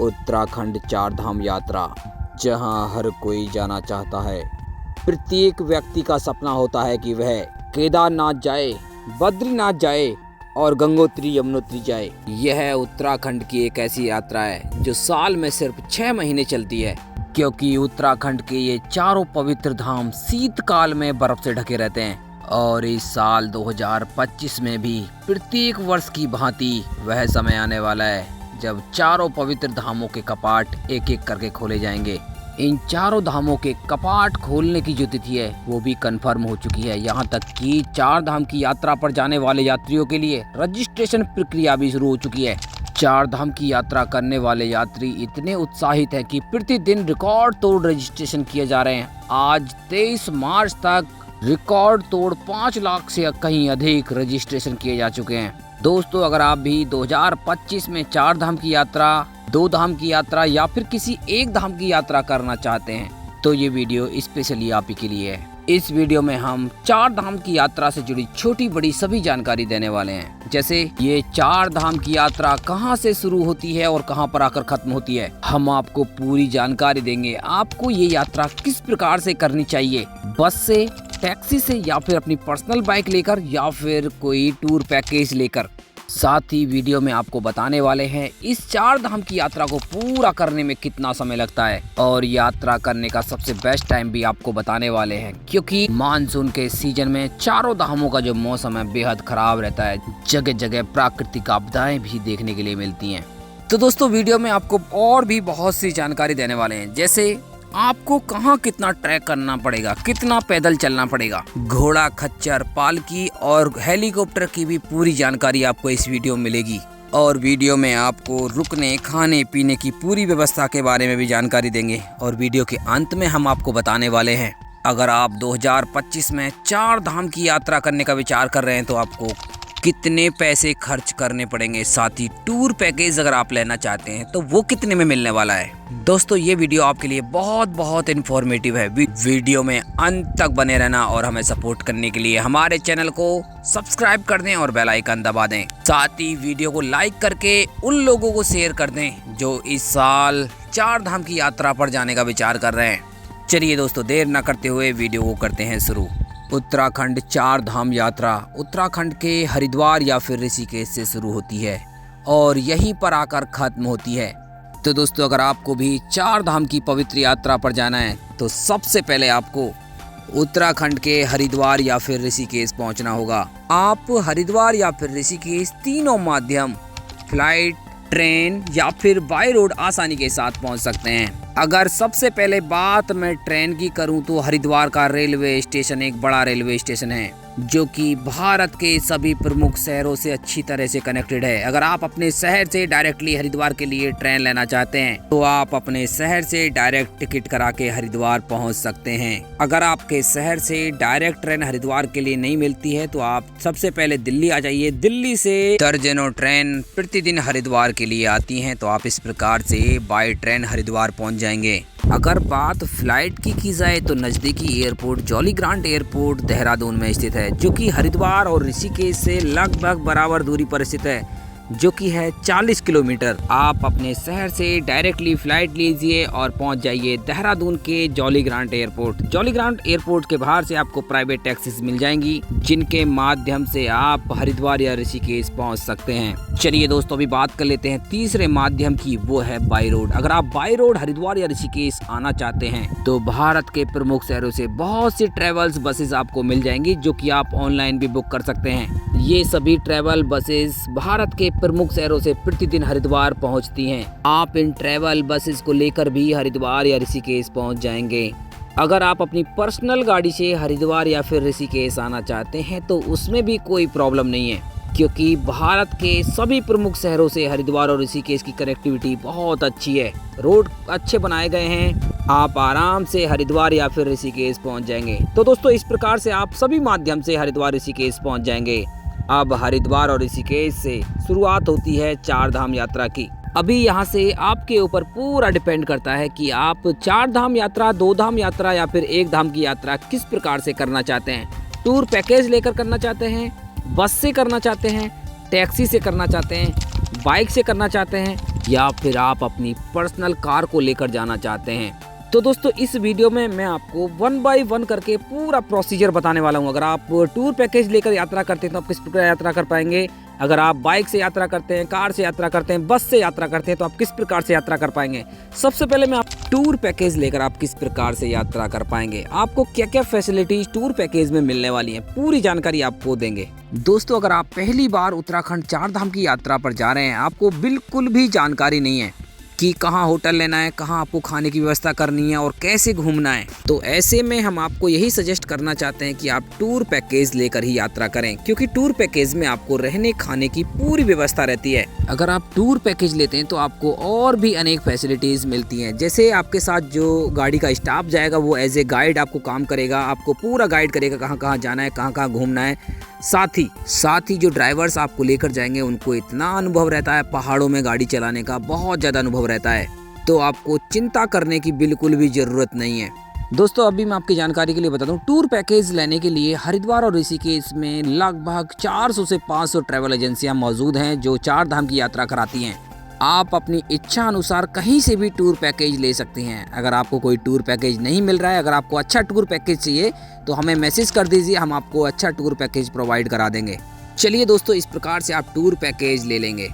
उत्तराखंड चार धाम यात्रा, जहां हर कोई जाना चाहता है। प्रत्येक व्यक्ति का सपना होता है कि वह केदारनाथ जाए, बद्रीनाथ जाए और गंगोत्री यमुनोत्री जाए। यह उत्तराखंड की एक ऐसी यात्रा है जो साल में सिर्फ 6 महीने चलती है, क्योंकि उत्तराखंड के ये चारों पवित्र धाम शीतकाल में बर्फ से ढके रहते हैं। और इस साल 2025 में भी प्रत्येक वर्ष की भांति वह समय आने वाला है जब चारों पवित्र धामों के कपाट एक एक करके खोले जाएंगे। इन चारों धामों के कपाट खोलने की जो तिथि है वो भी कंफर्म हो चुकी है। यहाँ तक कि 4 धाम की यात्रा पर जाने वाले यात्रियों के लिए रजिस्ट्रेशन प्रक्रिया भी शुरू हो चुकी है। 4 धाम की यात्रा करने वाले यात्री इतने उत्साहित हैं कि प्रतिदिन रिकॉर्ड तोड़ रजिस्ट्रेशन किए जा रहे हैं। आज 23 मार्च तक रिकॉर्ड तोड़ 5 लाख से कहीं अधिक रजिस्ट्रेशन किए जा चुके हैं। दोस्तों, अगर आप भी 2025 में 4 धाम की यात्रा, 2 धाम की यात्रा या फिर किसी एक धाम की यात्रा करना चाहते हैं तो ये वीडियो स्पेशली आप ही के लिए है। इस वीडियो में हम 4 धाम की यात्रा से जुड़ी छोटी बड़ी सभी जानकारी देने वाले हैं। जैसे ये 4 धाम की यात्रा कहां से शुरू होती है और कहां पर आकर खत्म होती है, हम आपको पूरी जानकारी देंगे। आपको ये यात्रा किस प्रकार से करनी चाहिए, बस से, टैक्सी से या फिर अपनी पर्सनल बाइक लेकर या फिर कोई टूर पैकेज लेकर। साथ ही वीडियो में आपको बताने वाले हैं इस 4 धाम की यात्रा को पूरा करने में कितना समय लगता है, और यात्रा करने का सबसे बेस्ट टाइम भी आपको बताने वाले हैं, क्योंकि मानसून के सीजन में चारों धामों का जो मौसम है बेहद खराब रहता है। जगह जगह प्राकृतिक आपदाएं भी देखने के लिए मिलती हैं। तो दोस्तों, वीडियो में आपको और भी बहुत सी जानकारी देने वाले हैं, जैसे आपको कहाँ कितना ट्रैक करना पड़ेगा, कितना पैदल चलना पड़ेगा, घोड़ा, खच्चर, पालकी और हेलीकॉप्टर की भी पूरी जानकारी आपको इस वीडियो में मिलेगी। और वीडियो में आपको रुकने, खाने पीने की पूरी व्यवस्था के बारे में भी जानकारी देंगे। और वीडियो के अंत में हम आपको बताने वाले हैं, अगर आप 2025 में 4 धाम की यात्रा करने का विचार कर रहे हैं तो आपको कितने पैसे खर्च करने पड़ेंगे। साथ ही टूर पैकेज अगर आप लेना चाहते हैं तो वो कितने में मिलने वाला है। दोस्तों, ये वीडियो आपके लिए बहुत इन्फॉर्मेटिव है। वीडियो में अंत तक बने रहना और हमें सपोर्ट करने के लिए हमारे चैनल को सब्सक्राइब कर दें और बेल आइकन दबा दें। साथ ही वीडियो को लाइक करके उन लोगों को शेयर कर दें जो इस साल 4 धाम की यात्रा पर जाने का विचार कर रहे हैं। चलिए दोस्तों, देर न करते हुए वीडियो को करते हैं शुरू। उत्तराखंड 4 धाम यात्रा उत्तराखंड के हरिद्वार या फिर ऋषिकेश से शुरू होती है और यहीं पर आकर खत्म होती है। तो दोस्तों, अगर आपको भी 4 धाम की पवित्र यात्रा पर जाना है तो सबसे पहले आपको उत्तराखंड के हरिद्वार या फिर ऋषिकेश पहुंचना होगा। आप हरिद्वार या फिर ऋषिकेश तीनों माध्यम, फ्लाइट, ट्रेन या फिर बाय रोड आसानी के साथ पहुंच सकते हैं। अगर सबसे पहले बात मैं ट्रेन की करूं तो हरिद्वार का रेलवे स्टेशन एक बड़ा रेलवे स्टेशन है जो कि भारत के सभी प्रमुख शहरों से अच्छी तरह से कनेक्टेड है। अगर आप अपने शहर से डायरेक्टली हरिद्वार के लिए ट्रेन लेना चाहते हैं तो आप अपने शहर से डायरेक्ट टिकट करा के हरिद्वार पहुंच सकते हैं। अगर आपके शहर से डायरेक्ट ट्रेन हरिद्वार के लिए नहीं मिलती है तो आप सबसे पहले दिल्ली आ जाइए। दिल्ली से दर्जनों ट्रेन प्रतिदिन हरिद्वार के लिए आती हैं, तो आप इस प्रकार से बाय ट्रेन हरिद्वार पहुंच जाएंगे। अगर बात फ्लाइट की जाए तो नज़दीकी airport jolly grant airport Dehradun में स्थित है, जो कि हरिद्वार और ऋषिकेश से लगभग बराबर दूरी पर स्थित है, जो कि है 40 किलोमीटर। आप अपने शहर से डायरेक्टली फ्लाइट लीजिए और पहुंच जाइए देहरादून के jolly grant airport. Jolly grant airport के बाहर से आपको प्राइवेट टैक्सीज मिल जाएंगी, जिनके माध्यम से आप हरिद्वार या ऋषिकेश पहुंच सकते हैं। चलिए दोस्तों, अभी बात कर लेते हैं तीसरे माध्यम की, वो है बाय रोड। अगर आप बाय रोड हरिद्वार या ऋषिकेश आना चाहते हैं तो भारत के प्रमुख शहरों से बहुत सी ट्रेवल्स बसेस आपको मिल जाएंगी, जो कि आप ऑनलाइन भी बुक कर सकते हैं। ये सभी ट्रेवल बसेस भारत के प्रमुख शहरों से प्रतिदिन हरिद्वार पहुंचती हैं। आप इन ट्रेवल बसेस को लेकर भी हरिद्वार या ऋषिकेश पहुंच जाएंगे। अगर आप अपनी पर्सनल गाड़ी से हरिद्वार या फिर ऋषिकेश आना चाहते हैं तो उसमें भी कोई प्रॉब्लम नहीं है, क्योंकि भारत के सभी प्रमुख शहरों से हरिद्वार और ऋषिकेश की कनेक्टिविटी बहुत अच्छी है। रोड अच्छे बनाए गए हैं, आप आराम से हरिद्वार या फिर ऋषिकेश पहुंच जाएंगे। तो दोस्तों, इस प्रकार से आप सभी माध्यम से हरिद्वार ऋषिकेश पहुंच जाएंगे। अब हरिद्वार और ऋषिकेश से शुरुआत होती है 4 धाम यात्रा की। अभी यहाँ से आपके ऊपर पूरा डिपेंड करता है कि आप 4 धाम यात्रा, 2 धाम यात्रा या फिर 1 धाम की यात्रा किस प्रकार से करना चाहते हैं। टूर पैकेज लेकर करना चाहते हैं, बस से करना चाहते हैं, टैक्सी से करना चाहते हैं बाइक से करना चाहते हैं या फिर आप अपनी पर्सनल कार को लेकर जाना चाहते हैं। तो दोस्तों इस वीडियो में मैं आपको 1 बाय 1 करके पूरा प्रोसीजर बताने वाला हूं। अगर आप टूर पैकेज लेकर यात्रा करते हैं तो आप किस प्रकार यात्रा कर पाएंगे, अगर आप बाइक से यात्रा करते हैं, कार से यात्रा करते हैं, बस से यात्रा करते हैं तो आप किस प्रकार से यात्रा कर पाएंगे। सबसे पहले मैं आप टूर पैकेज लेकर आप किस प्रकार से यात्रा कर पाएंगे, आपको क्या क्या फैसिलिटीज टूर पैकेज में मिलने वाली हैं, पूरी जानकारी आपको देंगे। दोस्तों अगर आप पहली बार उत्तराखंड 4 धाम की यात्रा पर जा रहे हैं, आपको बिल्कुल भी जानकारी नहीं है कि कहाँ होटल लेना है, कहाँ आपको खाने की व्यवस्था करनी है और कैसे घूमना है, तो ऐसे में हम आपको यही सजेस्ट करना चाहते हैं कि आप टूर पैकेज लेकर ही यात्रा करें, क्योंकि टूर पैकेज में आपको रहने खाने की पूरी व्यवस्था रहती है। अगर आप टूर पैकेज लेते हैं तो आपको और भी अनेक फैसिलिटीज मिलती हैं, जैसे आपके साथ जो गाड़ी का स्टाफ जाएगा वो एज ए गाइड आपको काम करेगा, आपको पूरा गाइड करेगा कहाँ कहाँ जाना है, कहाँ कहाँ घूमना है। साथ ही जो ड्राइवर्स आपको लेकर जाएंगे उनको इतना अनुभव रहता है पहाड़ों में गाड़ी चलाने का, बहुत ज़्यादा अनुभव रहता है, तो आपको चिंता करने की बिल्कुल भी ज़रूरत नहीं है। दोस्तों अभी मैं आपकी जानकारी के लिए बता दूं, टूर पैकेज लेने के लिए हरिद्वार और ऋषिकेश में लगभग 400 से 500 ट्रैवल एजेंसियां मौजूद हैं जो 4 धाम की यात्रा कराती हैं। आप अपनी इच्छा अनुसार कहीं से भी टूर पैकेज ले सकते हैं। अगर आपको कोई टूर पैकेज नहीं मिल रहा है, अगर आपको अच्छा टूर पैकेज चाहिए तो हमें मैसेज कर दीजिए, हम आपको अच्छा टूर पैकेज प्रोवाइड करा देंगे। चलिए दोस्तों इस प्रकार से आप टूर पैकेज ले लेंगे।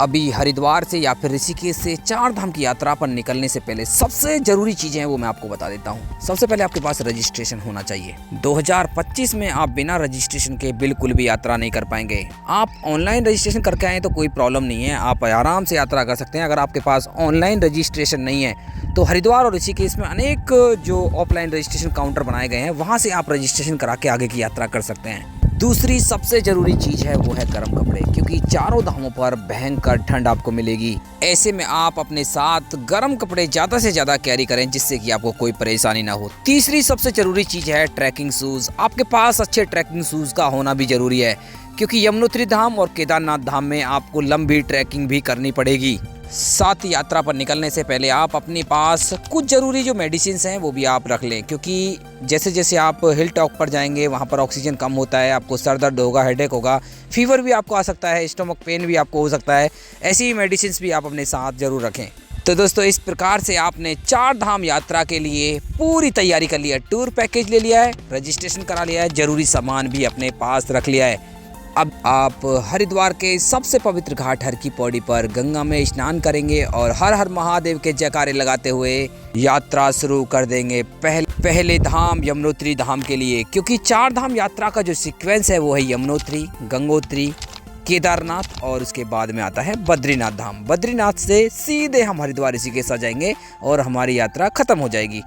अभी हरिद्वार से या फिर ऋषिकेश से 4 धाम की यात्रा पर निकलने से पहले सबसे जरूरी चीजें हैं वो मैं आपको बता देता हूँ। सबसे पहले आपके पास रजिस्ट्रेशन होना चाहिए। 2025 में आप बिना रजिस्ट्रेशन के बिल्कुल भी यात्रा नहीं कर पाएंगे। आप ऑनलाइन रजिस्ट्रेशन करके आए तो कोई प्रॉब्लम नहीं है, आप आराम से यात्रा कर सकते हैं। अगर आपके पास ऑनलाइन रजिस्ट्रेशन नहीं है तो हरिद्वार और ऋषिकेश में अनेक जो ऑफलाइन रजिस्ट्रेशन काउंटर बनाए गए हैं वहाँ से आप रजिस्ट्रेशन करा के आगे की यात्रा कर सकते हैं। दूसरी सबसे जरूरी चीज है वो है गर्म कपड़े, क्योंकि चारों धामों पर भयंकर ठंड आपको मिलेगी। ऐसे में आप अपने साथ गर्म कपड़े ज्यादा से ज्यादा कैरी करें जिससे कि आपको कोई परेशानी ना हो। तीसरी सबसे जरूरी चीज है ट्रैकिंग शूज। आपके पास अच्छे ट्रैकिंग शूज का होना भी जरूरी है, क्योंकि यमुनोत्री धाम और केदारनाथ धाम में आपको लंबी ट्रैकिंग भी करनी पड़ेगी। साथ ही यात्रा पर निकलने से पहले आप अपने पास कुछ ज़रूरी जो मेडिसिन हैं वो भी आप रख लें, क्योंकि जैसे जैसे आप हिल टॉप पर जाएंगे वहाँ पर ऑक्सीजन कम होता है, आपको सर दर्द होगा, हेडेक होगा, फीवर भी आपको आ सकता है, स्टमक पेन भी आपको हो सकता है। ऐसी मेडिसिन भी आप अपने साथ ज़रूर रखें। तो दोस्तों इस प्रकार से आपने 4 धाम यात्रा के लिए पूरी तैयारी कर लिया है, टूर पैकेज ले लिया है, रजिस्ट्रेशन करा लिया है, ज़रूरी सामान भी अपने पास रख लिया है। अब आप हरिद्वार के सबसे पवित्र घाट हर की पौड़ी पर गंगा में स्नान करेंगे और हर हर महादेव के जयकारे लगाते हुए यात्रा शुरू कर देंगे पहले धाम यमुनोत्री धाम के लिए, क्योंकि 4 धाम यात्रा का जो सीक्वेंस है वो है यमुनोत्री, गंगोत्री, केदारनाथ और उसके बाद में आता है बद्रीनाथ धाम। बद्रीनाथ से सीधे हम हरिद्वार ऋषिकेश आ जाएंगे और हमारी यात्रा खत्म हो जाएगी।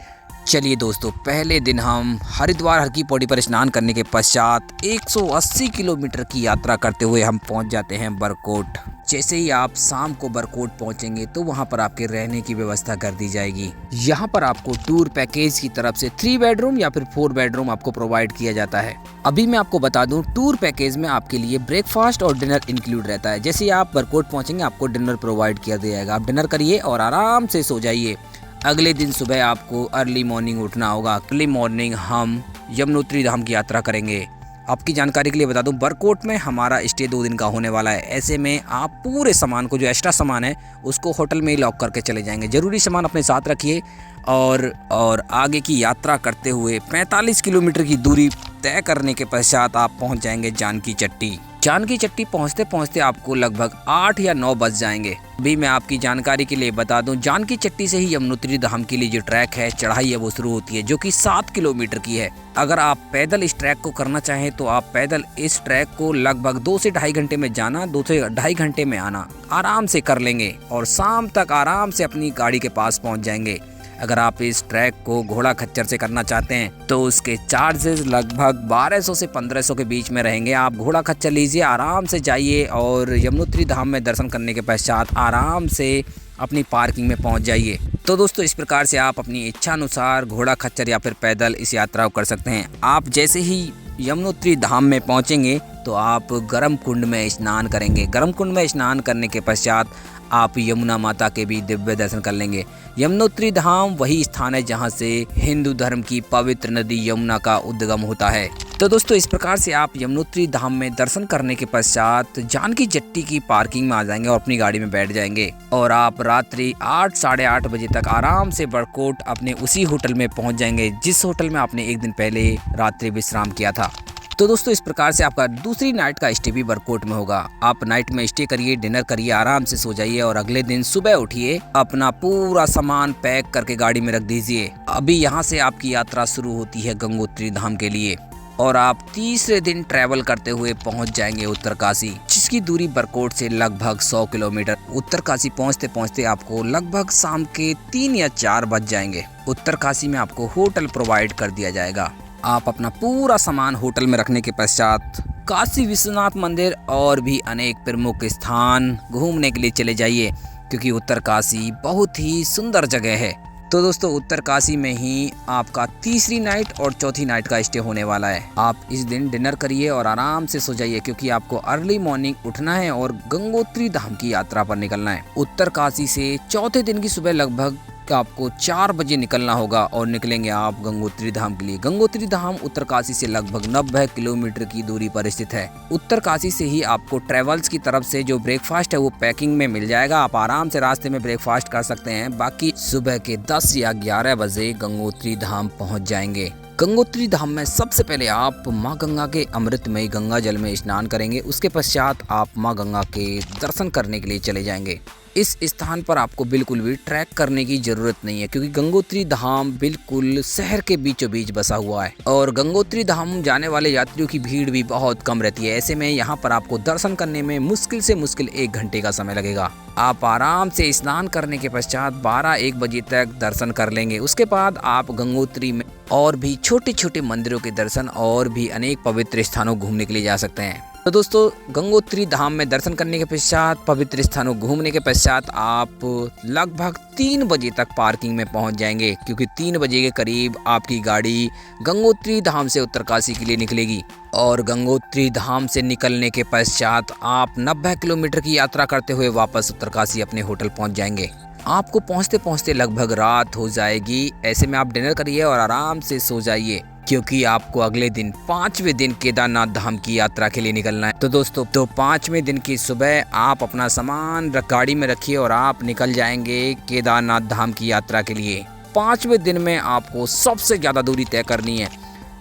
चलिए दोस्तों पहले दिन हम हरिद्वार हर की पौड़ी पर स्नान करने के पश्चात 180 किलोमीटर की यात्रा करते हुए हम पहुंच जाते हैं बरकोट। जैसे ही आप शाम को बरकोट पहुंचेंगे तो वहां पर आपके रहने की व्यवस्था कर दी जाएगी। यहां पर आपको टूर पैकेज की तरफ से 3 बेडरूम या फिर 4 बेडरूम आपको प्रोवाइड किया जाता है। अभी मैं आपको बता दूं, टूर पैकेज में आपके लिए ब्रेकफास्ट और डिनर इंक्लूड रहता है। जैसे ही आप बरकोट पहुंचेंगे आपको डिनर प्रोवाइड किया जाएगा। आप डिनर करिए और आराम से सो जाइए। अगले दिन सुबह आपको अर्ली मॉर्निंग उठना होगा। अर्ली मॉर्निंग हम यमुनोत्री धाम की यात्रा करेंगे। आपकी जानकारी के लिए बता दूं, बरकोट में हमारा स्टे 2 दिन का होने वाला है। ऐसे में आप पूरे सामान को, जो एक्स्ट्रा सामान है उसको होटल में ही लॉक करके चले जाएंगे। ज़रूरी सामान अपने साथ रखिए और आगे की यात्रा करते हुए 45 किलोमीटर की दूरी तय करने के पश्चात आप पहुंच जाएंगे जानकी चट्टी। जानकी चट्टी पहुंचते पहुंचते आपको लगभग 8 या 9 बज जाएंगे। अभी मैं आपकी जानकारी के लिए बता दूं, जानकी चट्टी से ही यमुनोत्री धाम के लिए जो ट्रैक है, चढ़ाई है, वो शुरू होती है, जो कि 7 किलोमीटर की है। अगर आप पैदल इस ट्रैक को करना चाहें तो आप पैदल इस ट्रैक को लगभग 2 से ढाई घंटे में जाना, 2 से ढाई घंटे में आना आराम से कर लेंगे और शाम तक आराम से अपनी गाड़ी के पास पहुंच जाएंगे। अगर आप इस ट्रैक को घोड़ा खच्चर से करना चाहते हैं तो उसके चार्जेस लगभग 1200 से 1500 के बीच में रहेंगे। आप घोड़ा खच्चर लीजिए, आराम से जाइए और यमुनोत्री धाम में दर्शन करने के पश्चात आराम से अपनी पार्किंग में पहुंच जाइए। तो दोस्तों इस प्रकार से आप अपनी इच्छा अनुसार घोड़ा खच्चर या फिर पैदल इस यात्रा को कर सकते हैं। आप जैसे ही यमुनोत्री धाम में पहुंचेंगे तो आप गर्म कुंड में स्नान करेंगे। गर्म कुंड में स्नान करने के पश्चात आप यमुना माता के भी दिव्य दर्शन कर लेंगे। यमुनोत्री धाम वही स्थान है जहां से हिंदू धर्म की पवित्र नदी यमुना का उद्गम होता है। तो दोस्तों इस प्रकार से आप यमुनोत्री धाम में दर्शन करने के पश्चात जानकी जेट्टी की पार्किंग में आ जाएंगे और अपनी गाड़ी में बैठ जाएंगे और आप रात्रि 8 साढ़े 8 बजे तक आराम से बड़कोट अपने उसी होटल में पहुंच जाएंगे जिस होटल में आपने एक दिन पहले रात्रि विश्राम किया था। तो दोस्तों इस प्रकार से आपका दूसरी नाइट का स्टे भी बड़कोट में होगा। आप नाइट में स्टे करिए, डिनर करिए, आराम से सो जाइए और अगले दिन सुबह उठिए, अपना पूरा सामान पैक करके गाड़ी में रख दीजिए। अभी यहाँ से आपकी यात्रा शुरू होती है गंगोत्री धाम के लिए और आप तीसरे दिन ट्रैवल करते हुए पहुंच जाएंगे उत्तरकाशी, जिसकी दूरी बड़कोट से लगभग 100 किलोमीटर। उत्तरकाशी पहुंचते पहुंचते आपको लगभग शाम के 3 या 4 बज जाएंगे। उत्तरकाशी में आपको होटल प्रोवाइड कर दिया जाएगा। आप अपना पूरा सामान होटल में रखने के पश्चात काशी विश्वनाथ मंदिर और भी अनेक प्रमुख स्थान घूमने के लिए चले जाइए, क्योंकि उत्तरकाशी बहुत ही सुंदर जगह है। तो दोस्तों उत्तरकाशी में ही आपका तीसरी नाइट और चौथी नाइट का स्टे होने वाला है। आप इस दिन डिनर करिए और आराम से सो जाइए, क्योंकि आपको अर्ली मॉर्निंग उठना है और गंगोत्री धाम की यात्रा पर निकलना है। उत्तरकाशी से चौथे दिन की सुबह लगभग आपको 4 बजे निकलना होगा और निकलेंगे आप गंगोत्री धाम के लिए। गंगोत्री धाम उत्तरकाशी से लगभग 90 किलोमीटर की दूरी पर स्थित है। उत्तरकाशी से ही आपको ट्रेवल्स की तरफ से जो ब्रेकफास्ट है वो पैकिंग में मिल जाएगा। आप आराम से रास्ते में ब्रेकफास्ट कर सकते हैं। बाकी सुबह के 10 या 11 बजे गंगोत्री धाम पहुंच जाएंगे। गंगोत्री धाम में सबसे पहले आप माँ गंगा के अमृतमयी गंगा जल में स्नान करेंगे। उसके पश्चात आप माँ गंगा के दर्शन करने के लिए चले जाएंगे। इस स्थान पर आपको बिल्कुल भी ट्रैक करने की जरूरत नहीं है, क्योंकि गंगोत्री धाम बिल्कुल शहर के बीचों बीच बसा हुआ है और गंगोत्री धाम जाने वाले यात्रियों की भीड़ भी बहुत कम रहती है। ऐसे में यहाँ पर आपको दर्शन करने में मुश्किल से मुश्किल 1 घंटे का समय लगेगा। आप आराम से स्नान करने के पश्चात 12-1 बजे तक दर्शन कर लेंगे। उसके बाद आप गंगोत्री में और भी छोटे छोटे मंदिरों के दर्शन और भी अनेक पवित्र स्थानों घूमने के लिए जा सकते हैं। तो दोस्तों गंगोत्री धाम में दर्शन करने के पश्चात, पवित्र स्थानों घूमने के पश्चात आप लगभग 3 बजे तक पार्किंग में पहुंच जाएंगे, क्योंकि 3 बजे के करीब आपकी गाड़ी गंगोत्री धाम से उत्तरकाशी के लिए निकलेगी और गंगोत्री धाम से निकलने के पश्चात आप 90 किलोमीटर की यात्रा करते हुए वापस उत्तरकाशी अपने होटल पहुंच जाएंगे। आपको पहुंचते पहुंचते लगभग रात हो जाएगी। ऐसे में आप डिनर करिए और आराम से सो जाइए, क्योंकि आपको अगले दिन 5वें दिन केदारनाथ धाम की यात्रा के लिए निकलना है। तो दोस्तों 5वें दिन की सुबह आप अपना सामान गाड़ी में रखिए और आप निकल जाएंगे केदारनाथ धाम की यात्रा के लिए। 5वें दिन में आपको सबसे ज़्यादा दूरी तय करनी है,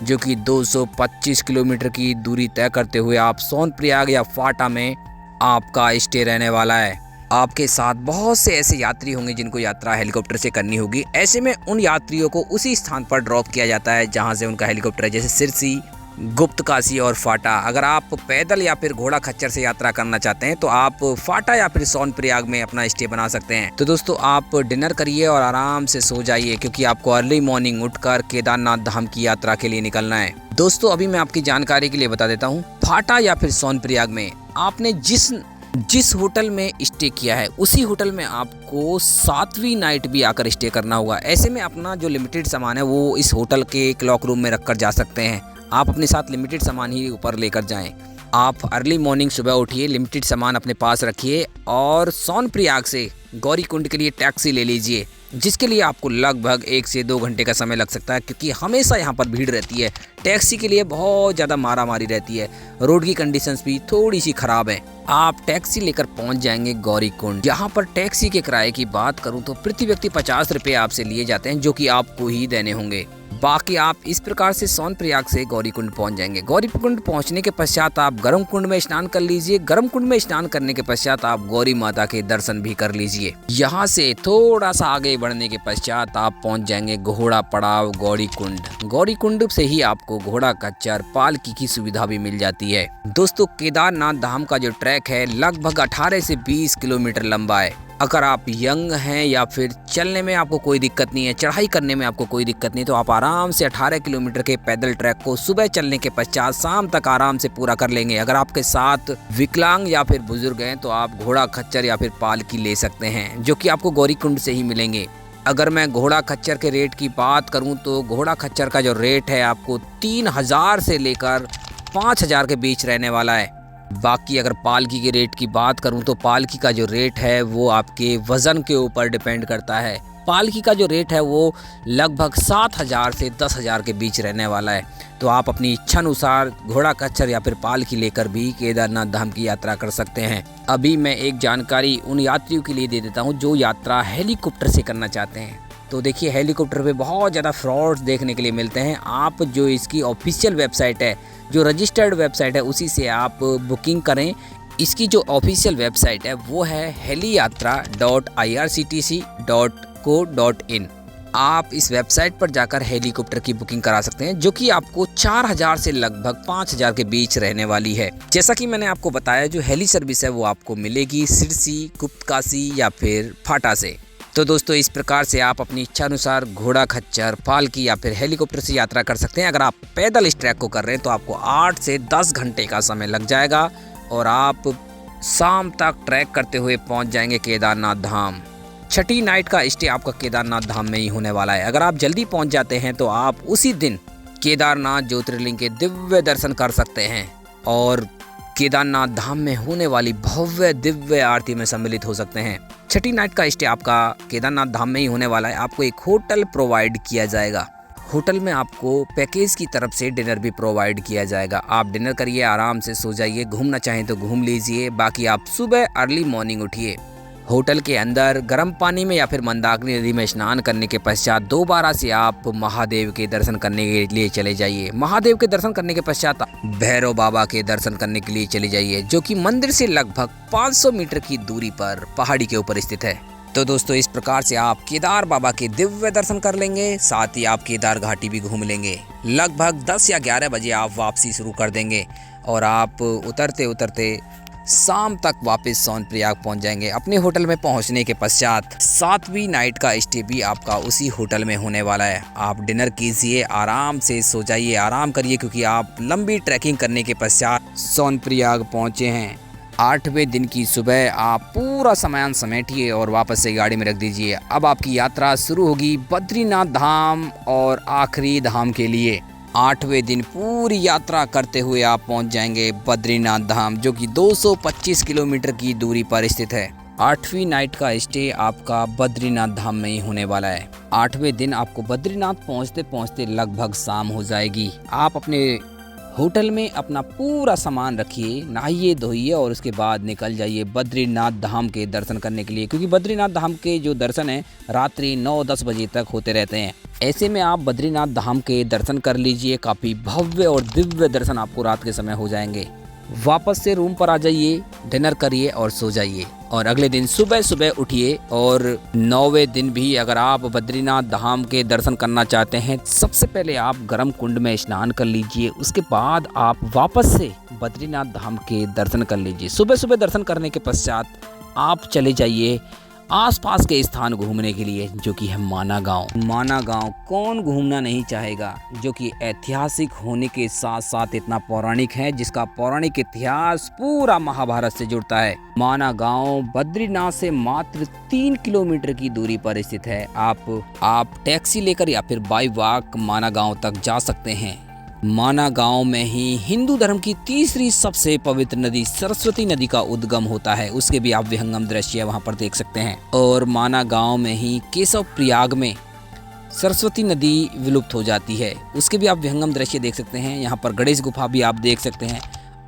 जो कि 225 किलोमीटर की दूरी तय करते हुए आप सोनप्रयाग या फाटा में आपका स्टे रहने वाला है। आपके साथ बहुत से ऐसे यात्री होंगे जिनको यात्रा हेलीकॉप्टर से करनी होगी। ऐसे में उन यात्रियों को उसी स्थान पर ड्रॉप किया जाता है जहां से उनका हेलीकॉप्टर है, जैसे सिरसी, गुप्तकाशी और फाटा। अगर आप पैदल या फिर घोड़ा खच्चर से यात्रा करना चाहते हैं तो आप फाटा या फिर सोनप्रयाग में अपना स्टे बना सकते हैं। तो दोस्तों आप डिनर करिए और आराम से सो जाइए, क्योंकि आपको अर्ली मॉर्निंग उठकर केदारनाथ धाम की यात्रा के लिए निकलना है। दोस्तों अभी मैं आपकी जानकारी के लिए बता देता हूँ, फाटा या फिर सोनप्रयाग में आपने जिस होटल में स्टे किया है उसी होटल में आपको 7वीं नाइट भी आकर स्टे करना होगा। ऐसे में अपना जो लिमिटेड सामान है वो इस होटल के क्लॉक रूम में रखकर जा सकते हैं। आप अपने साथ लिमिटेड सामान ही ऊपर लेकर जाएं। आप अर्ली मॉर्निंग सुबह उठिए, लिमिटेड सामान अपने पास रखिए और सोनप्रयाग से गौरीकुंड के लिए टैक्सी ले लीजिए, जिसके लिए आपको लगभग 1 से 2 घंटे का समय लग सकता है, क्योंकि हमेशा यहाँ पर भीड़ रहती है। टैक्सी के लिए बहुत ज़्यादा मारामारी रहती है। रोड की कंडीशंस भी थोड़ी सी ख़राब है। आप टैक्सी लेकर पहुँच जाएंगे गौरीकुंड। यहाँ पर टैक्सी के किराए की बात करूँ तो प्रति व्यक्ति 50 रुपये आपसे लिए जाते हैं, जो कि आपको ही देने होंगे। बाकी आप इस प्रकार से सोनप्रयाग से गौरीकुंड पहुंच जाएंगे। गौरीकुंड पहुंचने के पश्चात आप गर्म कुंड में स्नान कर लीजिए। गर्म कुंड में स्नान करने के पश्चात आप गौरी माता के दर्शन भी कर लीजिए। यहाँ से थोड़ा सा आगे बढ़ने के पश्चात आप पहुंच जाएंगे घोड़ा पड़ाव गौरीकुंड। गौरीकुंड से ही आपको घोड़ा खच्चर पालकी की सुविधा भी मिल जाती है। दोस्तों केदारनाथ धाम का जो ट्रैक है लगभग 18 से 20 किलोमीटर लंबा है। अगर आप यंग हैं या फिर चलने में आपको कोई दिक्कत नहीं है, चढ़ाई करने में आपको कोई दिक्कत नहीं, तो आप आराम से 18 किलोमीटर के पैदल ट्रैक को सुबह चलने के पश्चात शाम तक आराम से पूरा कर लेंगे। अगर आपके साथ विकलांग या फिर बुजुर्ग हैं तो आप घोड़ा खच्चर या फिर पालकी ले सकते हैं, जो कि आपको गौरीकुंड से ही मिलेंगे। अगर मैं घोड़ा खच्चर के रेट की बात करूं तो घोड़ा खच्चर का जो रेट है आपको 3000 से लेकर 5000 के बीच रहने वाला है। बाकी अगर पालकी के रेट की बात करूं तो पालकी का जो रेट है वो आपके वज़न के ऊपर डिपेंड करता है। पालकी का जो रेट है वो लगभग 7,000 से 10,000 के बीच रहने वाला है। तो आप अपनी इच्छा अनुसार घोड़ा खच्चर या फिर पालकी लेकर भी केदारनाथ धाम की यात्रा कर सकते हैं। अभी मैं एक जानकारी उन यात्रियों के लिए दे देता हूं जो यात्रा हेलीकॉप्टर से करना चाहते हैं। तो देखिए, हेलीकॉप्टर पे बहुत ज़्यादा फ्रॉड्स देखने के लिए मिलते हैं। आप जो इसकी ऑफिशियल वेबसाइट है, जो रजिस्टर्ड वेबसाइट है, उसी से आप बुकिंग करें। इसकी जो ऑफिशियल वेबसाइट है वो है heliyatra.irctc.co.in। आप इस वेबसाइट पर जाकर हेलीकॉप्टर की बुकिंग करा सकते हैं, जो कि आपको 4,000 से लगभग 5,000 के बीच रहने वाली है। जैसा कि मैंने आपको बताया, जो हेली सर्विस है वो आपको मिलेगी सिरसी, गुप्तकाशी या फिर फाटा से। तो दोस्तों, इस प्रकार से आप अपनी इच्छा अनुसार घोड़ा खच्चर, पालकी या फिर हेलीकॉप्टर से यात्रा कर सकते हैं। अगर आप पैदल इस ट्रैक को कर रहे हैं तो आपको 8 से 10 घंटे का समय लग जाएगा और आप शाम तक ट्रैक करते हुए पहुंच जाएंगे केदारनाथ धाम। छठी नाइट का स्टे आपका केदारनाथ धाम में ही होने वाला है। अगर आप जल्दी पहुंच जाते हैं तो आप उसी दिन केदारनाथ ज्योतिर्लिंग के दिव्य दर्शन कर सकते हैं और केदारनाथ धाम में होने वाली भव्य दिव्य आरती में सम्मिलित हो सकते हैं। छठी नाइट का स्टे आपका केदारनाथ धाम में ही होने वाला है। आपको एक होटल प्रोवाइड किया जाएगा। होटल में आपको पैकेज की तरफ से डिनर भी प्रोवाइड किया जाएगा। आप डिनर करिए, आराम से सो जाइए, घूमना चाहें तो घूम लीजिए। बाकी आप सुबह अर्ली मॉर्निंग उठिए, होटल के अंदर गर्म पानी में या फिर मंदाकिनी नदी में स्नान करने के पश्चात दोबारा से आप महादेव के दर्शन करने के लिए चले जाइए। महादेव के दर्शन करने के पश्चात भैरव बाबा के दर्शन करने के लिए चले जाइए, जो कि मंदिर से लगभग 500 मीटर की दूरी पर पहाड़ी के ऊपर स्थित है। तो दोस्तों, इस प्रकार से आप केदार बाबा के दिव्य दर्शन कर लेंगे, साथ ही आप केदार घाटी भी घूम लेंगे। लगभग 10 या 11 बजे आप वापसी शुरू कर देंगे और आप उतरते उतरते शाम तक वापस सोनप्रयाग पहुंच जाएंगे। अपने होटल में पहुंचने के पश्चात 7वीं नाइट का स्टे भी आपका उसी होटल में होने वाला है। आप डिनर कीजिए, आराम से सो जाइए, आराम करिए, क्योंकि आप लंबी ट्रैकिंग करने के पश्चात सोनप्रयाग पहुंचे हैं। 8वें दिन की सुबह आप पूरा सामान समेटिए और वापस से गाड़ी में रख दीजिए। अब आपकी यात्रा शुरू होगी बद्रीनाथ धाम और आखिरी धाम के लिए। 8वें दिन पूरी यात्रा करते हुए आप पहुंच जाएंगे बद्रीनाथ धाम, जो कि 225 किलोमीटर की दूरी पर स्थित है। 8वीं नाइट का स्टे आपका बद्रीनाथ धाम में ही होने वाला है। 8वें दिन आपको बद्रीनाथ पहुंचते पहुंचते लगभग शाम हो जाएगी। आप अपने होटल में अपना पूरा सामान रखिए, नहाइए धोइए और उसके बाद निकल जाइए बद्रीनाथ धाम के दर्शन करने के लिए, क्योंकि बद्रीनाथ धाम के जो दर्शन हैं रात्रि 9-10 बजे तक होते रहते हैं। ऐसे में आप बद्रीनाथ धाम के दर्शन कर लीजिए। काफ़ी भव्य और दिव्य दर्शन आपको रात के समय हो जाएंगे। वापस से रूम पर आ जाइए, डिनर करिए और सो जाइए और अगले दिन सुबह सुबह उठिए। और 9वें दिन भी अगर आप बद्रीनाथ धाम के दर्शन करना चाहते हैं, सबसे पहले आप गर्म कुंड में स्नान कर लीजिए, उसके बाद आप वापस से बद्रीनाथ धाम के दर्शन कर लीजिए। सुबह सुबह दर्शन करने के पश्चात आप चले जाइए आसपास के स्थान घूमने के लिए, जो कि है माना गांव। माना गांव कौन घूमना नहीं चाहेगा, जो कि ऐतिहासिक होने के साथ साथ इतना पौराणिक है, जिसका पौराणिक इतिहास पूरा महाभारत से जुड़ता है। माना गांव बद्रीनाथ से मात्र 3 किलोमीटर की दूरी पर स्थित है। आप टैक्सी लेकर या फिर बाई वॉक माना गांव तक जा सकते हैं। माना गांव में ही हिंदू धर्म की तीसरी सबसे पवित्र नदी सरस्वती नदी का उद्गम होता है। उसके भी आप विहंगम दृश्य वहां पर देख सकते हैं। और माना गांव में ही केशव प्रयाग में सरस्वती नदी विलुप्त हो जाती है, उसके भी आप विहंगम दृश्य देख सकते हैं। यहाँ पर गणेश गुफा भी आप देख सकते हैं।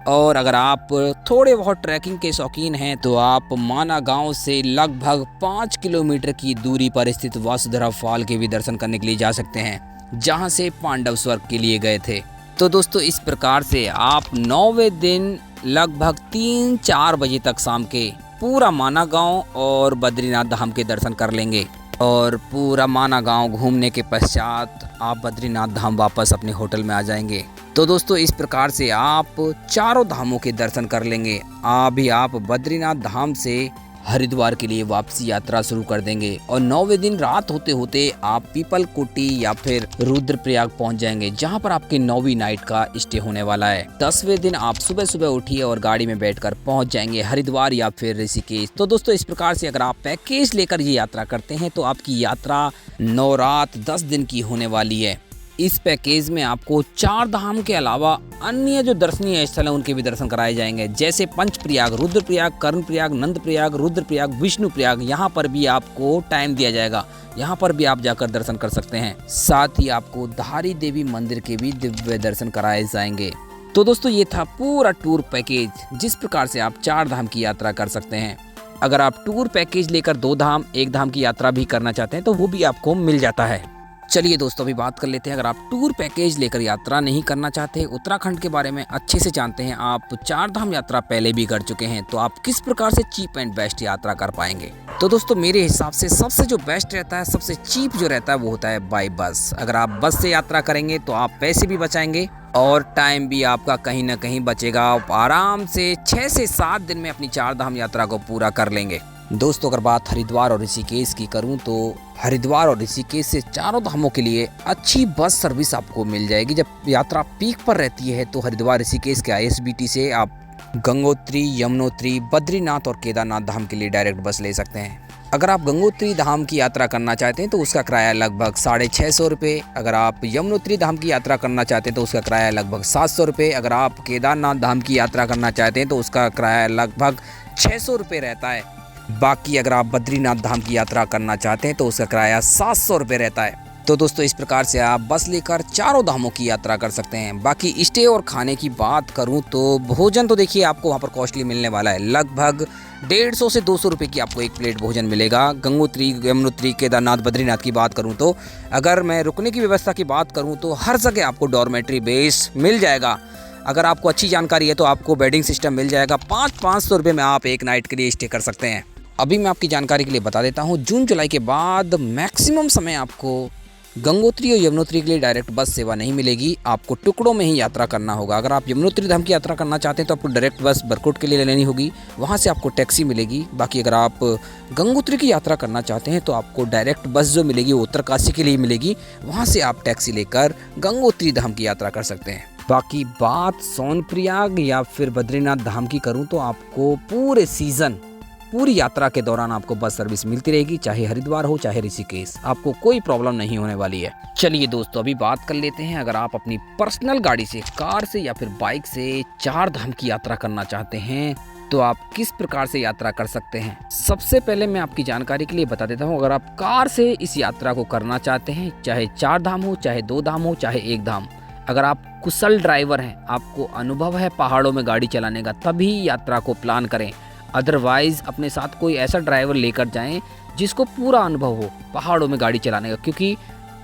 और अगर आप थोड़े बहुत ट्रैकिंग के शौकीन हैं तो आप माना गांव से लगभग 5 किलोमीटर की दूरी पर स्थित वसुधरा फॉल के भी दर्शन करने के लिए जा सकते हैं, जहां से पांडव स्वर्ग के लिए गए थे। तो दोस्तों, इस प्रकार से आप 9वें दिन लगभग 3-4 बजे तक शाम के पूरा माना गांव और बद्रीनाथ धाम के दर्शन कर लेंगे। और पूरा माना गांव घूमने के पश्चात आप बद्रीनाथ धाम वापस अपने होटल में आ जाएंगे। तो दोस्तों, इस प्रकार से आप चारों धामों के दर्शन कर लेंगे। अभी आप बद्रीनाथ धाम से हरिद्वार के लिए वापसी यात्रा शुरू कर देंगे और 9वें दिन रात होते होते आप पीपल कुटी या फिर रुद्रप्रयाग पहुंच जाएंगे, जहां पर आपके 9वीं नाइट का स्टे होने वाला है। 10वें दिन आप सुबह सुबह उठिए और गाड़ी में बैठकर पहुंच जाएंगे हरिद्वार या फिर ऋषिकेश। तो दोस्तों, इस प्रकार से अगर आप पैकेज लेकर ये यात्रा करते हैं तो आपकी यात्रा 9 रात 10 दिन की होने वाली है। इस पैकेज में आपको 4 धाम के अलावा अन्य जो दर्शनीय स्थल हैं उनके भी दर्शन कराए जाएंगे, जैसे पंचप्रयाग, रुद्रप्रयाग, कर्णप्रयाग, नंदप्रयाग, रुद्रप्रयाग, विष्णुप्रयाग। यहाँ पर भी आपको टाइम दिया जाएगा, यहाँ पर भी आप जाकर दर्शन कर सकते हैं। साथ ही आपको धारी देवी मंदिर के भी दिव्य दर्शन कराए जाएंगे। तो दोस्तों ये था पूरा टूर पैकेज, जिस प्रकार से आप 4 धाम की यात्रा कर सकते हैं। अगर आप टूर पैकेज लेकर 2 धाम 1 धाम की यात्रा भी करना चाहते हैं तो वो भी आपको मिल जाता है। चलिए दोस्तों अभी बात कर लेते हैं, अगर आप टूर पैकेज लेकर यात्रा नहीं करना चाहते, उत्तराखंड के बारे में अच्छे से जानते हैं, आप 4 धाम यात्रा पहले भी कर चुके हैं, तो आप किस प्रकार से चीप एंड बेस्ट यात्रा कर पाएंगे। तो दोस्तों मेरे हिसाब से सबसे जो बेस्ट रहता है, सबसे चीप जो रहता है वो होता है बाई बस। अगर आप बस से यात्रा करेंगे तो आप पैसे भी बचाएंगे और टाइम भी आपका कहीं ना कहीं बचेगा। आप आराम से 6 से 7 दिन में अपनी 4 धाम यात्रा को पूरा कर लेंगे। दोस्तों अगर बात हरिद्वार और ऋषिकेश की करूं तो हरिद्वार और ऋषिकेश से 4 धामों के लिए अच्छी बस सर्विस आपको मिल जाएगी। जब यात्रा पीक पर रहती है तो हरिद्वार ऋषिकेश के ISBT से आप गंगोत्री, यमुनोत्री, बद्रीनाथ और केदारनाथ धाम के लिए डायरेक्ट बस ले सकते हैं। अगर आप गंगोत्री धाम की यात्रा करना चाहते हैं तो उसका किराया लगभग 650 रुपये। अगर आप यमुनोत्री धाम की यात्रा करना चाहते हैं तो उसका किराया लगभग 700 रुपये। अगर आप केदारनाथ धाम की यात्रा करना चाहते हैं तो उसका किराया लगभग 600 रुपये रहता है। बाकी अगर आप बद्रीनाथ धाम की यात्रा करना चाहते हैं तो उसका किराया 700 रुपये रहता है। तो दोस्तों इस प्रकार से आप बस लेकर 4 धामों की यात्रा कर सकते हैं। बाकी स्टे और खाने की बात करूं तो भोजन तो देखिए आपको वहां पर कॉस्टली मिलने वाला है। लगभग 150 से 200 रुपये की आपको एक प्लेट भोजन मिलेगा। गंगोत्री, यमुनोत्री, केदारनाथ, बद्रीनाथ की बात करूं तो अगर मैं रुकने की व्यवस्था की बात करूं तो हर जगह आपको डॉर्मेट्री बेस मिल जाएगा। अगर आपको अच्छी जानकारी है तो आपको बेडिंग सिस्टम मिल जाएगा। 500 रुपये में आप एक नाइट के लिए स्टे कर सकते हैं। अभी मैं आपकी जानकारी के लिए बता देता हूँ, जून जुलाई के बाद मैक्सिमम समय आपको गंगोत्री और यमुनोत्री के लिए डायरेक्ट बस सेवा नहीं मिलेगी, आपको टुकड़ों में ही यात्रा करना होगा। अगर आप यमुनोत्री धाम की यात्रा करना चाहते हैं तो आपको डायरेक्ट बस बरकोट के लिए लेनी होगी, वहाँ से आपको टैक्सी मिलेगी। बाकी अगर आप गंगोत्री की यात्रा करना चाहते हैं तो आपको डायरेक्ट बस जो मिलेगी वो उत्तरकाशी के लिए मिलेगी, वहाँ से आप टैक्सी लेकर गंगोत्री धाम की यात्रा कर सकते हैं। बाकी बात सोनप्रयाग या फिर बद्रीनाथ धाम की करूँ तो आपको पूरे सीज़न, पूरी यात्रा के दौरान आपको बस सर्विस मिलती रहेगी, चाहे हरिद्वार हो चाहे ऋषिकेश, आपको कोई प्रॉब्लम नहीं होने वाली है। चलिए दोस्तों अभी बात कर लेते हैं, अगर आप अपनी पर्सनल गाड़ी से, कार से या फिर बाइक से 4 धाम की यात्रा करना चाहते हैं तो आप किस प्रकार से यात्रा कर सकते हैं। सबसे पहले मैं आपकी जानकारी के लिए बता देता हूँ, अगर आप कार से इस यात्रा को करना चाहते हैं, चाहे 4 धाम हो, चाहे 2 धाम हो, चाहे 1 धाम, अगर आप कुशल ड्राइवर हैं, आपको अनुभव है पहाड़ों में गाड़ी चलाने का, तभी यात्रा को प्लान करें। अदरवाइज़ अपने साथ कोई ऐसा ड्राइवर लेकर जाएं जिसको पूरा अनुभव हो पहाड़ों में गाड़ी चलाने का, क्योंकि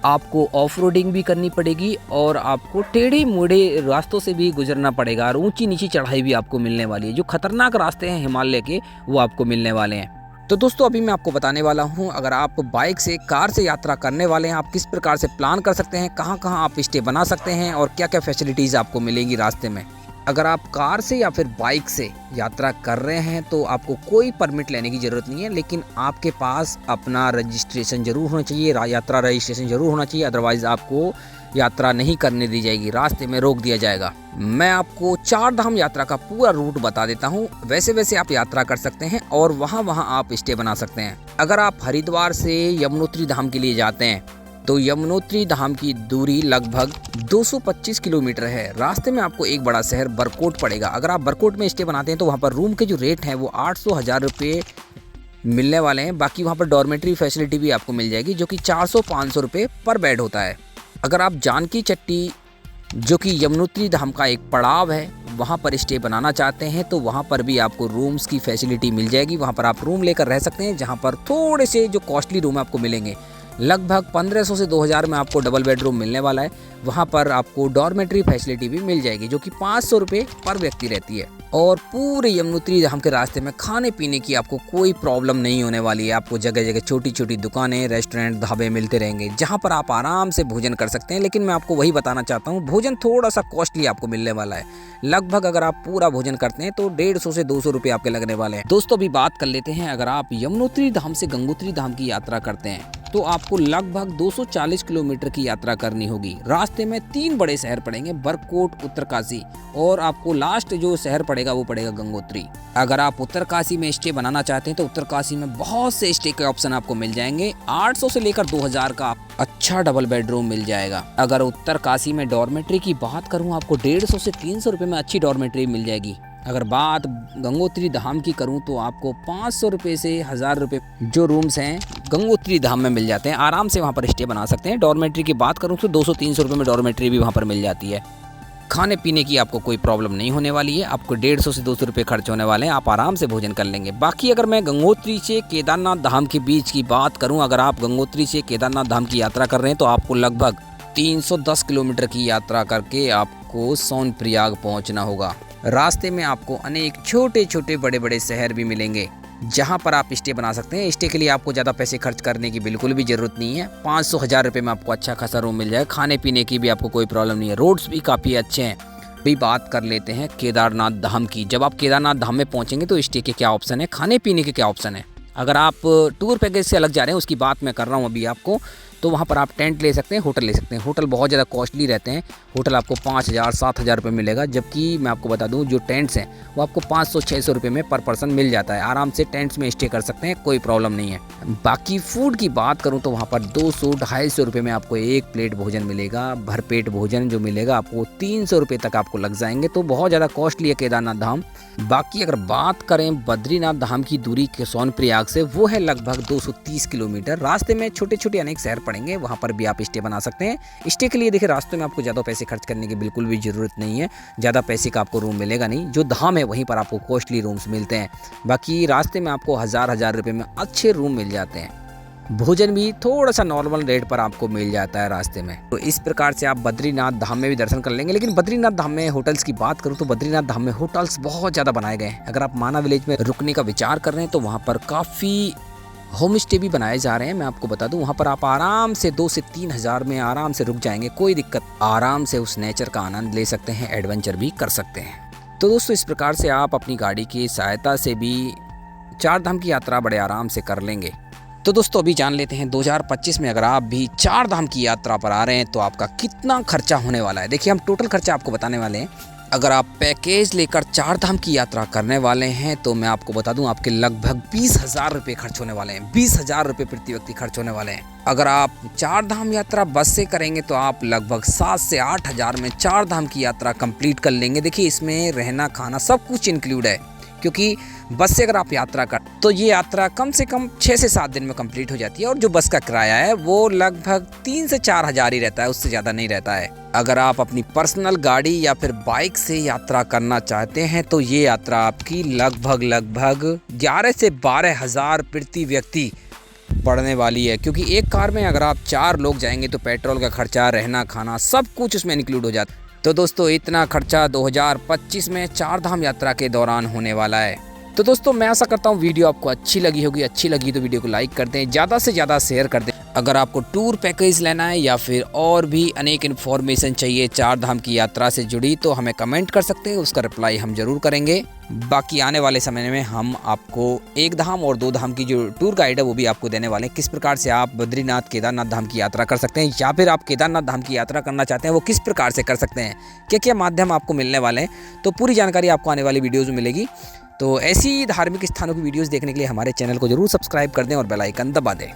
आपको ऑफ रोडिंग भी करनी पड़ेगी और आपको टेढ़े मेढ़े रास्तों से भी गुजरना पड़ेगा और ऊंची नीची चढ़ाई भी आपको मिलने वाली है। जो खतरनाक रास्ते हैं हिमालय के वो आपको मिलने वाले हैं। तो दोस्तों अभी मैं आपको बताने वाला हूं, अगर आप बाइक से, कार से यात्रा करने वाले हैं, आप किस प्रकार से प्लान कर सकते हैं, कहां कहां आप स्टे बना सकते हैं और क्या क्या फैसिलिटीज़ आपको मिलेंगी रास्ते में। अगर आप कार से या फिर बाइक से यात्रा कर रहे हैं तो आपको कोई परमिट लेने की ज़रूरत नहीं है, लेकिन आपके पास अपना रजिस्ट्रेशन जरूर होना चाहिए, यात्रा रजिस्ट्रेशन जरूर होना चाहिए, अदरवाइज़ आपको यात्रा नहीं करने दी जाएगी, रास्ते में रोक दिया जाएगा। मैं आपको 4 धाम यात्रा का पूरा रूट बता देता हूँ, वैसे वैसे आप यात्रा कर सकते हैं और वहाँ आप स्टे बना सकते हैं। अगर आप हरिद्वार से यमुनोत्री धाम के लिए जाते हैं तो यमुनोत्री धाम की दूरी लगभग 225 किलोमीटर है। रास्ते में आपको एक बड़ा शहर बरकोट पड़ेगा। अगर आप बरकोट में स्टे बनाते हैं तो वहाँ पर रूम के जो रेट हैं वो 800-1000 रुपये मिलने वाले हैं। बाकी वहाँ पर डॉर्मेट्री फैसिलिटी भी आपको मिल जाएगी जो कि 400-500 रुपये पर बेड होता है। अगर आप जानकी चट्टी, जो कि यमुनोत्री धाम का एक पड़ाव है, वहाँ पर स्टे बनाना चाहते हैं तो वहाँ पर भी आपको रूम्स की फैसिलिटी मिल जाएगी। वहाँ पर आप रूम लेकर रह सकते हैं, जहाँ पर थोड़े से जो कॉस्टली रूम आपको मिलेंगे, लगभग 1500 से 2000 में आपको डबल बेडरूम मिलने वाला है। वहाँ पर आपको डॉर्मेट्री फैसिलिटी भी मिल जाएगी जो कि 500 रुपये पर व्यक्ति रहती है। और पूरे यमुनोत्री धाम के रास्ते में खाने पीने की आपको कोई प्रॉब्लम नहीं होने वाली है। आपको जगह जगह छोटी छोटी दुकानें, रेस्टोरेंट, ढाबे मिलते रहेंगे जहाँ पर आप आराम से भोजन कर सकते हैं। लेकिन मैं आपको वही बताना चाहता हूँ, भोजन थोड़ा सा कॉस्टली आपको मिलने वाला है। लगभग अगर आप पूरा भोजन करते हैं तो 150 से 200 रुपये आपके लगने वाले हैं। दोस्तों अभी बात कर लेते हैं, अगर आप यमुनोत्री धाम से गंगोत्री धाम की यात्रा करते हैं तो आपको लगभग 240 किलोमीटर की यात्रा करनी होगी। रास्ते में 3 बड़े शहर पड़ेंगे, बरकोट, उत्तरकाशी, और आपको लास्ट जो शहर पड़ेगा वो पड़ेगा गंगोत्री। अगर आप उत्तरकाशी में स्टे बनाना चाहते हैं तो उत्तरकाशी में बहुत से स्टे के ऑप्शन आपको मिल जाएंगे। 800 से लेकर 2000 का अच्छा डबल बेडरूम मिल जाएगा। अगर उत्तरकाशी में डॉर्मेट्री की बात करूं, आपको 150 से 300 रुपये में अच्छी डॉर्मेट्री मिल जाएगी। अगर बात गंगोत्री धाम की करूं तो आपको 500 रुपये से 1000 रुपये जो रूम्स हैं गंगोत्री धाम में मिल जाते हैं। आराम से वहां पर स्टे बना सकते हैं। डॉर्मेट्री की बात करूं तो 200-300 रुपये में डॉर्मेट्री भी वहां पर मिल जाती है। खाने पीने की आपको कोई प्रॉब्लम नहीं होने वाली है। आपको 150 से 200 रुपये खर्च होने वाले हैं, आप आराम से भोजन कर लेंगे। बाकी अगर मैं गंगोत्री से केदारनाथ धाम के बीच की बात करूं, अगर आप गंगोत्री से केदारनाथ धाम की यात्रा कर रहे हैं तो आपको लगभग 310 किलोमीटर की यात्रा करके आपको सोनप्रयाग पहुंचना होगा। रास्ते में आपको अनेक छोटे छोटे बड़े बड़े शहर भी मिलेंगे जहां पर आप स्टे बना सकते हैं। स्टे के लिए आपको ज़्यादा पैसे खर्च करने की बिल्कुल भी ज़रूरत नहीं है। 500-1000 रुपये में आपको अच्छा खासा रूम मिल जाए। खाने पीने की भी आपको कोई प्रॉब्लम नहीं है। रोड्स भी काफ़ी अच्छे हैं। भी बात कर लेते हैं केदारनाथ धाम की। जब आप केदारनाथ धाम में पहुंचेंगे तो स्टे के क्या ऑप्शन है, खाने पीने के क्या ऑप्शन है। अगर आप टूर पैकेज से अलग जा रहे हैं, उसकी बात मैं कर रहा हूं अभी आपको, तो वहां पर आप टेंट ले सकते हैं, होटल ले सकते हैं। होटल बहुत ज़्यादा कॉस्टली रहते हैं। होटल आपको 5000-7000 रुपये मिलेगा, जबकि मैं आपको बता दूं जो टेंट्स हैं वो आपको 500-600 रुपये में पर पर्सन मिल जाता है। आराम से टेंट्स में स्टे कर सकते हैं, कोई प्रॉब्लम नहीं है। बाकी फूड की बात करूं तो वहाँ पर 200-250 रुपये में आपको एक प्लेट भोजन मिलेगा। भरपेट भोजन जो मिलेगा आपको 300 रुपये तक आपको लग जाएंगे। तो बहुत ज़्यादा कॉस्टली है केदारनाथ धाम। बाकी अगर बात करें बद्रीनाथ धाम की दूरी के सोनप्रयाग से, वो है लगभग 230 किलोमीटर। रास्ते में छोटे छोटे अनेक शहर पड़ेंगे, वहाँ पर भी आप स्टे बना सकते हैं। स्टे के लिए देखिए रास्ते में आपको ज़्यादा पैसे खर्च करने की बिल्कुल भी ज़रूरत नहीं है। ज़्यादा पैसे का आपको रूम मिलेगा नहीं। जो धाम है वहीं पर आपको कॉस्टली रूम्स मिलते हैं। बाकी रास्ते में आपको 1000 रुपये में अच्छे रूम मिल जाते हैं। भोजन भी थोड़ा सा नॉर्मल रेट पर आपको मिल जाता है रास्ते में। तो इस प्रकार से आप बद्रीनाथ धाम में भी दर्शन कर लेंगे। लेकिन बद्रीनाथ धाम में होटल्स की बात करूं तो बद्रीनाथ धाम में होटल्स बहुत ज़्यादा बनाए गए हैं। अगर आप माना विलेज में रुकने का विचार कर रहे हैं तो वहाँ पर काफ़ी होम स्टे भी बनाए जा रहे हैं। मैं आपको बता दूं वहाँ पर आप आराम से 2 से 3 हज़ार में आराम से रुक जाएंगे, कोई दिक्कत। आराम से उस नेचर का आनंद ले सकते हैं, एडवेंचर भी कर सकते हैं। तो दोस्तों इस प्रकार से आप अपनी गाड़ी की सहायता से भी 4 धाम की यात्रा बड़े आराम से कर लेंगे। तो दोस्तों अभी जान लेते हैं 2025 में अगर आप भी 4 धाम की यात्रा पर आ रहे हैं तो आपका कितना खर्चा होने वाला है। देखिए हम टोटल खर्चा आपको बताने वाले हैं। अगर आप पैकेज लेकर 4 धाम की यात्रा करने वाले हैं तो मैं आपको बता दूं आपके लगभग 20,000 रुपये खर्च होने वाले हैं। 20,000 रुपये प्रति व्यक्ति खर्च होने वाले हैं। अगर आप 4 धाम यात्रा बस से करेंगे तो आप लगभग 7 से 8 हज़ार में 4 धाम की यात्रा कंप्लीट कर लेंगे। देखिए इसमें रहना खाना सब कुछ इंक्लूड है, क्योंकि बस से अगर आप यात्रा कर तो ये यात्रा कम से कम 6 से 7 दिन में कंप्लीट हो जाती है। और जो बस का किराया है वो लगभग 3 से 4 हज़ार ही रहता है, उससे ज़्यादा नहीं रहता है। अगर आप अपनी पर्सनल गाड़ी या फिर बाइक से यात्रा करना चाहते हैं तो ये यात्रा आपकी लगभग 11 से 12 हज़ार प्रति व्यक्ति पड़ने वाली है। क्योंकि एक कार में अगर आप 4 लोग जाएंगे तो पेट्रोल का खर्चा, रहना खाना सब कुछ उसमें इंक्लूड हो जाता है। तो दोस्तों इतना खर्चा 2025 में 4 धाम यात्रा के दौरान होने वाला है। तो दोस्तों मैं आशा करता हूँ वीडियो आपको अच्छी लगी होगी। अच्छी लगी तो वीडियो को लाइक कर दें, ज़्यादा से ज़्यादा शेयर कर दें। अगर आपको टूर पैकेज लेना है या फिर और भी अनेक इन्फॉर्मेशन चाहिए 4 धाम की यात्रा से जुड़ी तो हमें कमेंट कर सकते हैं, उसका रिप्लाई हम ज़रूर करेंगे। बाकी आने वाले समय में हम आपको 1 धाम और 2 धाम की जो टूर गाइड है वो भी आपको देने वाले हैं। किस प्रकार से आप बद्रीनाथ केदारनाथ धाम की यात्रा कर सकते हैं या फिर आप केदारनाथ धाम की यात्रा करना चाहते हैं वो किस प्रकार से कर सकते हैं, क्या क्या माध्यम आपको मिलने वाले हैं। तो पूरी जानकारी आपको आने वाली वीडियोज़ में मिलेगी। तो ऐसी धार्मिक स्थानों की वीडियोज़ देखने के लिए हमारे चैनल को जरूर सब्सक्राइब कर दें और बेल आइकन दबा दें।